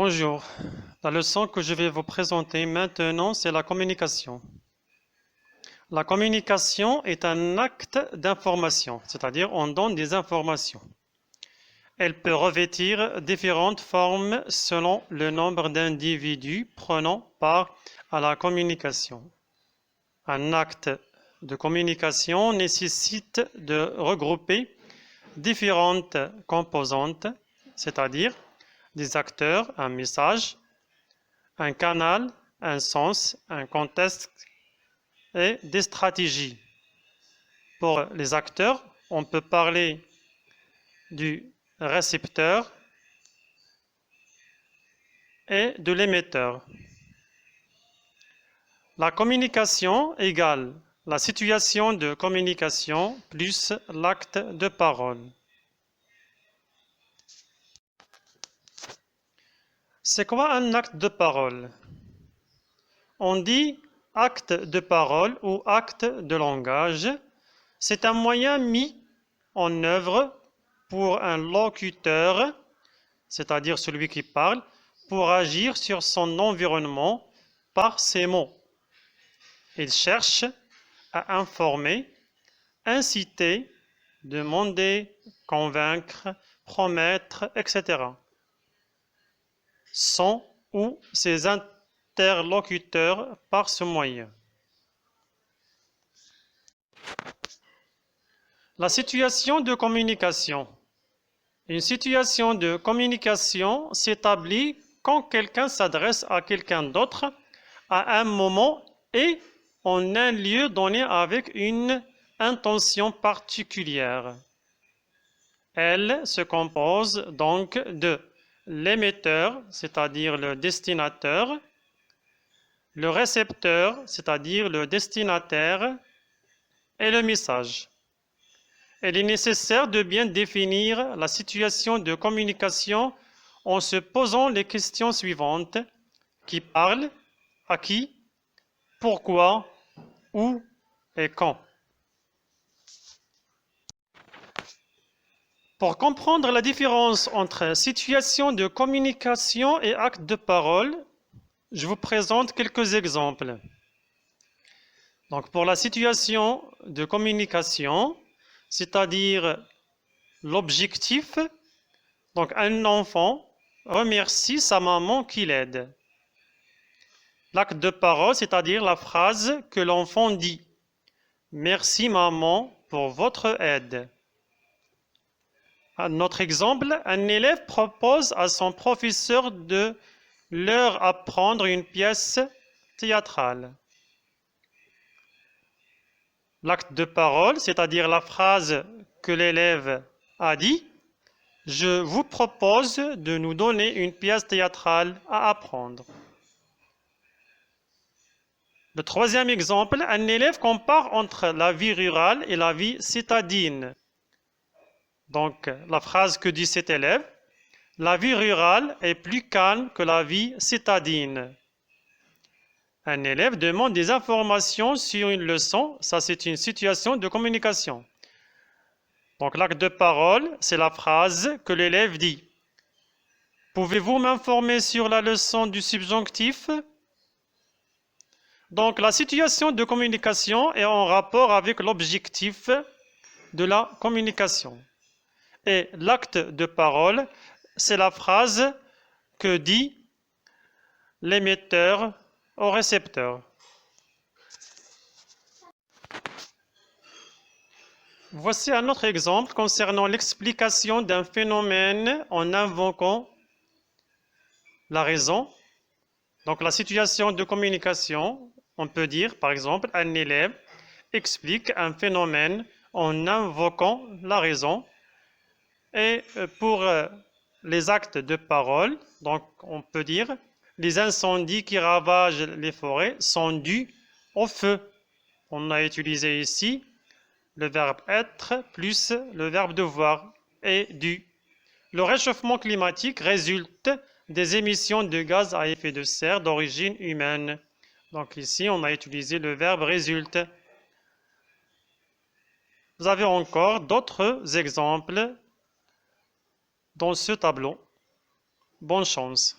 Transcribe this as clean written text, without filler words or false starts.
Bonjour, la leçon que je vais vous présenter maintenant, c'est la communication. La communication est un acte d'information, c'est-à-dire on donne des informations. Elle peut revêtir différentes formes selon le nombre d'individus prenant part à la communication. Un acte de communication nécessite de regrouper différentes composantes, c'est-à-dire des acteurs, un message, un canal, un sens, un contexte et des stratégies. Pour les acteurs, on peut parler du récepteur et de l'émetteur. La communication égale la situation de communication plus l'acte de parole. C'est quoi un acte de parole? On dit acte de parole ou acte de langage. C'est un moyen mis en œuvre pour un locuteur, c'est-à-dire celui qui parle, pour agir sur son environnement par ses mots. Il cherche à informer, inciter, demander, convaincre, promettre, etc. Son ou ses interlocuteurs par ce moyen. La situation de communication. Une situation de communication s'établit quand quelqu'un s'adresse à quelqu'un d'autre à un moment et en un lieu donné avec une intention particulière. Elle se compose donc de l'émetteur, c'est-à-dire le destinataire, le récepteur, c'est-à-dire le destinataire, et le message. Il est nécessaire de bien définir la situation de communication en se posant les questions suivantes. Qui parle, à qui, pourquoi, où et quand. Pour comprendre la différence entre situation de communication et acte de parole, je vous présente quelques exemples. Donc pour la situation de communication, c'est-à-dire l'objectif, donc un enfant remercie sa maman qui l'aide. L'acte de parole, c'est-à-dire la phrase que l'enfant dit. Merci maman pour votre aide. Un autre exemple, un élève propose à son professeur de leur apprendre une pièce théâtrale. L'acte de parole, c'est-à-dire la phrase que l'élève a dit, je vous propose de nous donner une pièce théâtrale à apprendre. Le troisième exemple, un élève compare entre la vie rurale et la vie citadine. Donc, la phrase que dit cet élève, la vie rurale est plus calme que la vie citadine. Un élève demande des informations sur une leçon, ça c'est une situation de communication. Donc l'acte de parole, c'est la phrase que l'élève dit. Pouvez-vous m'informer sur la leçon du subjonctif? Donc la situation de communication est en rapport avec l'objectif de la communication. Et l'acte de parole, c'est la phrase que dit l'émetteur au récepteur. Voici un autre exemple concernant l'explication d'un phénomène en invoquant la raison. Donc la situation de communication, on peut dire par exemple un élève explique un phénomène en invoquant la raison. Et pour les actes de parole, donc on peut dire les incendies qui ravagent les forêts sont dus au feu. On a utilisé ici le verbe être plus le verbe devoir et du. Le réchauffement climatique résulte des émissions de gaz à effet de serre d'origine humaine. Donc ici, on a utilisé le verbe résulte. Vous avez encore d'autres exemples dans ce tableau. Bonne chance.